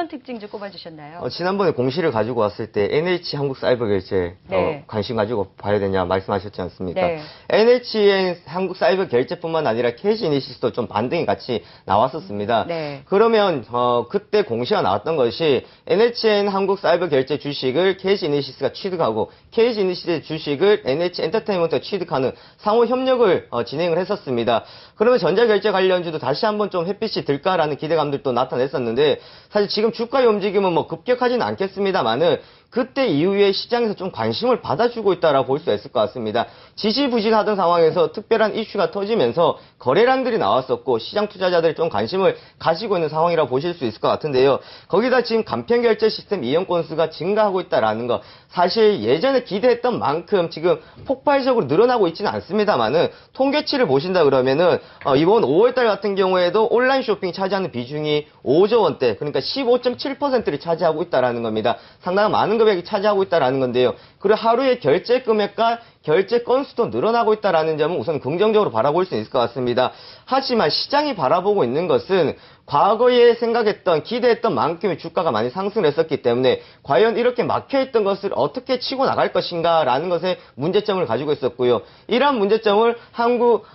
어떤 특징 좀 꼽아주셨나요? 지난번에 공시를 가지고 왔을 때 NH 한국사이버결제 네. 관심 가지고 봐야 되냐 말씀하셨지 않습니까? 네. NHN 한국사이버결제뿐만 아니라 캐시이니시스도 좀 반등이 같이 나왔었습니다. 네. 그러면 그때 공시가 나왔던 것이 NHN 한국사이버결제 주식을 캐시이니시스가 취득하고 캐시이니시스 주식을 NH엔터테인먼트가 취득하는 상호 협력을 진행을 했었습니다. 그러면 전자결제 관련주도 다시 한번 좀 햇빛이 들까라는 기대감들도 나타냈었는데 사실 지금 주가의 움직임은 뭐 급격하지는 않겠습니다만은 그때 이후에 시장에서 좀 관심을 받아주고 있다라고 볼 수 있을 것 같습니다. 지지부진하던 상황에서 특별한 이슈가 터지면서 거래량들이 나왔었고 시장 투자자들이 좀 관심을 가지고 있는 상황이라고 보실 수 있을 것 같은데요. 거기다 지금 간편결제 시스템 이용 건수가 증가하고 있다라는 거 사실 예전에 기대했던 만큼 지금 폭발적으로 늘어나고 있지는 않습니다만은 통계치를 보신다 그러면은 이번 5월달 같은 경우에도 온라인 쇼핑 차지하는 비중이 5조 원대 그러니까 15.7%를 차지하고 있다라는 겁니다. 상당히 많은 금액이 차지하고 있다라는 건데요. 그리고 하루의 결제 금액과 결제 건수도 늘어나고 있다라는 점은 우선 긍정적으로 바라볼 수 있을 것 같습니다. 하지만 시장이 바라보고 있는 것은 과거에 생각했던 기대했던 만큼의 주가가 많이 상승을 했었기 때문에 과연 이렇게 막혀있던 것을 어떻게 치고 나갈 것인가 라는 것에 문제점을 가지고 있었고요. 이러한 문제점을 한국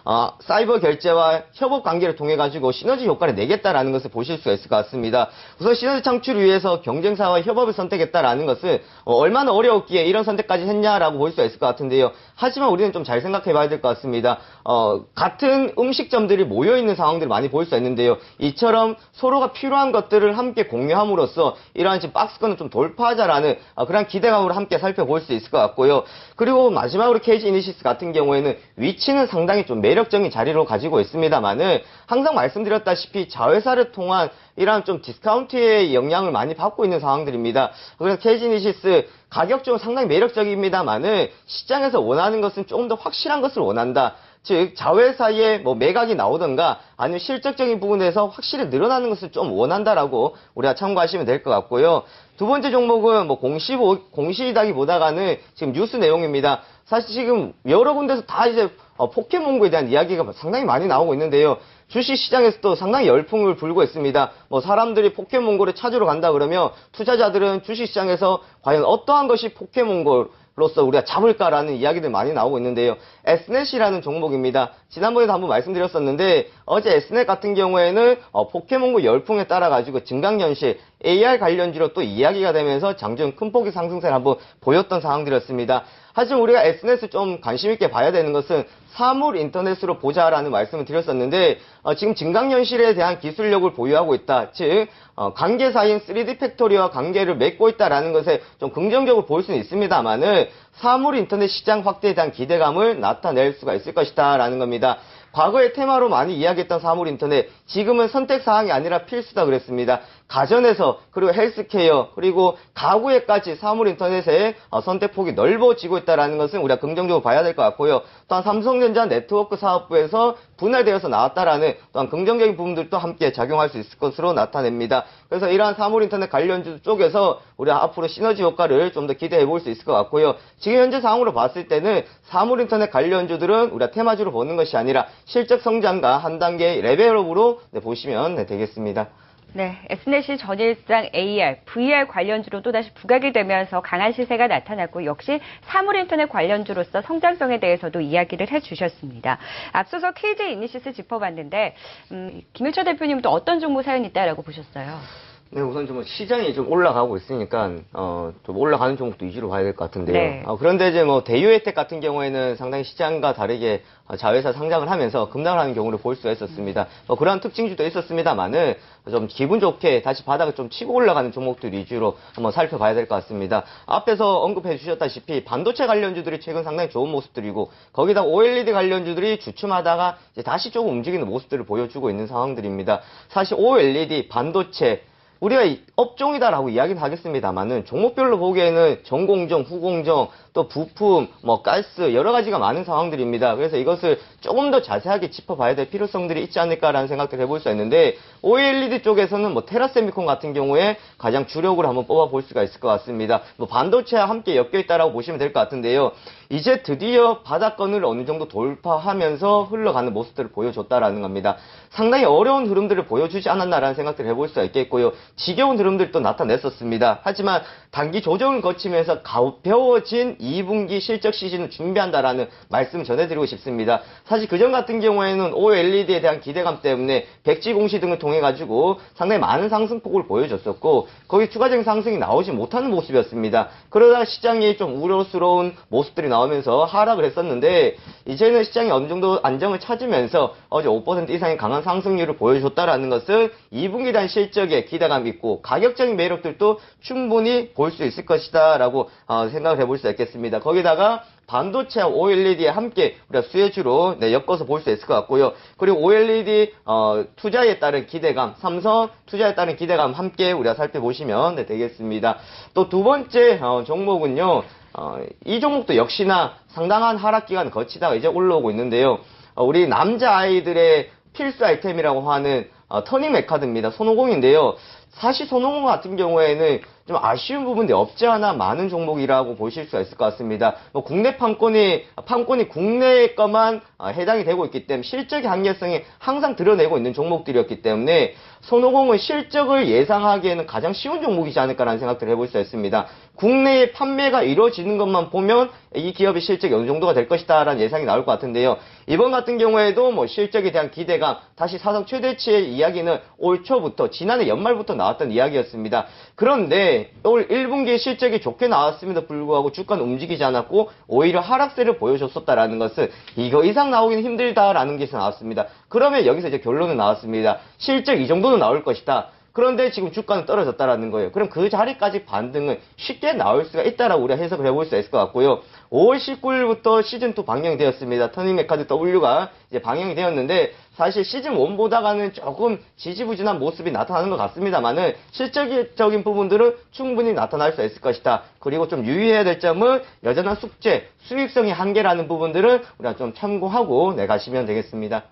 사이버 결제와 협업 관계를 통해 가지고 시너지 효과를 내겠다라는 것을 보실 수가 있을 것 같습니다. 우선 시너지 창출을 위해서 경쟁사와 협업을 선택했다라는 것은 얼마나 어려웠기에 이런 선택까지 했냐라고 볼 수가 있을 것 같은데요. 하지만 우리는 좀 잘 생각해 봐야 될 것 같습니다. 같은 음식점들이 모여있는 상황들을 많이 볼 수 있는데요. 이처럼 서로가 필요한 것들을 함께 공유함으로써 이러한 지금 박스권을 좀 돌파하자라는 그런 기대감으로 함께 살펴볼 수 있을 것 같고요. 그리고 마지막으로 KG이니시스 같은 경우에는 위치는 상당히 좀 매력적인 자리로 가지고 있습니다만은 항상 말씀드렸다시피 자회사를 통한 이러한 좀 디스카운트의 영향을 많이 받고 있는 상황들입니다. 그래서 KG이니시스 가격적으로 상당히 매력적입니다만은 시장에서 원하는 것은 조금 더 확실한 것을 원한다. 즉 자회사의 뭐 매각이 나오든가 아니면 실적적인 부분에서 확실히 늘어나는 것을 좀 원한다라고 우리가 참고하시면 될 것 같고요. 두 번째 종목은 뭐 공시이다기보다가는 지금 뉴스 내용입니다. 사실 지금 여러 군데서 다 이제 포켓몬고에 대한 이야기가 상당히 많이 나오고 있는데요. 주식시장에서도 상당히 열풍을 불고 있습니다. 뭐 사람들이 포켓몬고를 찾으러 간다 그러면 투자자들은 주식시장에서 과연 어떠한 것이 포켓몬고로서 우리가 잡을까라는 이야기들 많이 나오고 있는데요. S넷이라는 종목입니다. 지난번에도 한번 말씀드렸었는데 어제 S넷 같은 경우에는 포켓몬고 열풍에 따라 가지고 증강현실 AR 관련주로 또 이야기가 되면서 장중 큰 폭의 상승세를 한번 보였던 상황들이었습니다. 하지만 우리가 S넷을 좀 관심 있게 봐야 되는 것은 사물 인터넷으로 보자라는 말씀을 드렸었는데 지금 증강현실에 대한 기술력을 보유하고 있다. 즉 관계사인 3D 팩토리와 관계를 맺고 있다라는 것에 좀 긍정적으로 볼 수는 있습니다만은 사물 인터넷 시장 확대에 대한 기대감을 나타낼 수가 있을 것이다 라는 겁니다. 과거에 테마로 많이 이야기했던 사물 인터넷 지금은 선택사항이 아니라 필수다 그랬습니다. 가전에서 그리고 헬스케어 그리고 가구에까지 사물 인터넷의 선택폭이 넓어지고 있다는 것은 우리가 긍정적으로 봐야 될 것 같고요. 또한 삼성전자 네트워크 사업부에서 분할되어서 나왔다라는 또한 긍정적인 부분들도 함께 작용할 수 있을 것으로 나타냅니다. 그래서 이러한 사물 인터넷 관련주 쪽에서 우리가 앞으로 시너지 효과를 좀 더 기대해 볼 수 있을 것 같고요. 지금 현재 상황으로 봤을 때는 사물 인터넷 관련주들은 우리가 테마주로 보는 것이 아니라 실적 성장과 한 단계 레벨업으로 보시면 되겠습니다. 네, S넷이 전일장 AR, VR 관련주로 또다시 부각이 되면서 강한 시세가 나타났고 역시 사물인터넷 관련주로서 성장성에 대해서도 이야기를 해주셨습니다. 앞서서 KG이니시스 짚어봤는데 김일철 대표님도 어떤 종목 사연이 있다라고 보셨어요? 네, 우선 좀 시장이 좀 올라가고 있으니까 좀 올라가는 종목도 위주로 봐야 될 것 같은데요. 네. 그런데 이제 뭐 대유혜택 같은 경우에는 상당히 시장과 다르게 자회사 상장을 하면서 급락을 하는 경우를 볼 수가 있었습니다. 그러한 특징주도 있었습니다만은 좀 기분 좋게 다시 바닥을 좀 치고 올라가는 종목들 위주로 한번 살펴봐야 될 것 같습니다. 앞에서 언급해 주셨다시피 반도체 관련주들이 최근 상당히 좋은 모습들이고 거기다 OLED 관련주들이 주춤하다가 이제 다시 조금 움직이는 모습들을 보여주고 있는 상황들입니다. 사실 OLED, 반도체 우리가 업종이다라고 이야기는 하겠습니다만은 종목별로 보기에는 전공정, 후공정, 또 부품, 가스 여러 가지가 많은 상황들입니다. 그래서 이것을 조금 더 자세하게 짚어봐야 될 필요성들이 있지 않을까라는 생각들 해볼 수 있는데 OLED 쪽에서는 테라세미콘 같은 경우에 가장 주력으로 한번 뽑아볼 수가 있을 것 같습니다. 반도체와 함께 엮여 있다라고 보시면 될 것 같은데요. 이제 드디어 바닥권을 어느 정도 돌파하면서 흘러가는 모습들을 보여줬다라는 겁니다. 상당히 어려운 흐름들을 보여주지 않았나라는 생각들을 해볼 수가 있겠고요. 지겨운 흐름들도 나타냈었습니다. 하지만 단기 조정을 거치면서 가벼워진 2분기 실적 시즌을 준비한다라는 말씀 전해드리고 싶습니다. 사실 그전 같은 경우에는 OLED에 대한 기대감 때문에 백지 공시 등을 통해 가지고 상당히 많은 상승폭을 보여줬었고 거기 추가적인 상승이 나오지 못하는 모습이었습니다. 그러다 시장이 좀 우려스러운 모습들이 나오면서 하락을 했었는데 이제는 시장이 어느 정도 안정을 찾으면서 어제 5% 이상의 강한 상승률을 보여줬다라는 것은 2분기에 대한 실적에 기대감이 있고 가격적인 매력들도 충분히 볼 수 있을 것이다 라고 생각을 해볼 수 있겠습니다. 거기다가 반도체와 OLED에 함께 우리가 수혜주로 엮어서 볼 수 있을 것 같고요. 그리고 OLED 투자에 따른 기대감, 삼성 투자에 따른 기대감 함께 우리가 살펴보시면 되겠습니다. 또 두 번째 종목은요. 이 종목도 역시나 상당한 하락 기간을 거치다가 이제 올라오고 있는데요. 우리 남자아이들의 필수 아이템이라고 하는 터닝 메카드입니다. 손오공인데요. 사실 손오공 같은 경우에는 좀 아쉬운 부분이 없지 않아 많은 종목이라고 보실 수가 있을 것 같습니다. 국내 판권이 국내 것만 해당이 되고 있기 때문에 실적의 한계성이 항상 드러내고 있는 종목들이었기 때문에 손오공은 실적을 예상하기에는 가장 쉬운 종목이지 않을까라는 생각들을 해볼 수 있습니다. 국내에 판매가 이루어지는 것만 보면 이 기업의 실적이 어느 정도가 될 것이다 라는 예상이 나올 것 같은데요. 이번 같은 경우에도 실적에 대한 기대감, 다시 사상 최대치의 이야기는 올 초부터 지난해 연말부터 나왔던 이야기였습니다. 그런데 올 1분기 실적이 좋게 나왔음에도 불구하고 주가는 움직이지 않았고 오히려 하락세를 보여줬었다라는 것은 이거 이상 나오기는 힘들다라는 게 나왔습니다. 그러면 여기서 이제 결론은 나왔습니다. 실적 이 정도는 나올 것이다. 그런데 지금 주가는 떨어졌다라는 거예요. 그럼 그 자리까지 반등은 쉽게 나올 수가 있다라고 우리가 해석을 해볼 수 있을 것 같고요. 5월 19일부터 시즌2 방영이 되었습니다. 터닝메카드 W가 이제 방영이 되었는데 사실 시즌1보다가는 조금 지지부진한 모습이 나타나는 것 같습니다만은 실질적인 부분들은 충분히 나타날 수 있을 것이다. 그리고 좀 유의해야 될 점은 여전한 숙제, 수익성의 한계라는 부분들은 우리가 좀 참고하고 가시면 되겠습니다.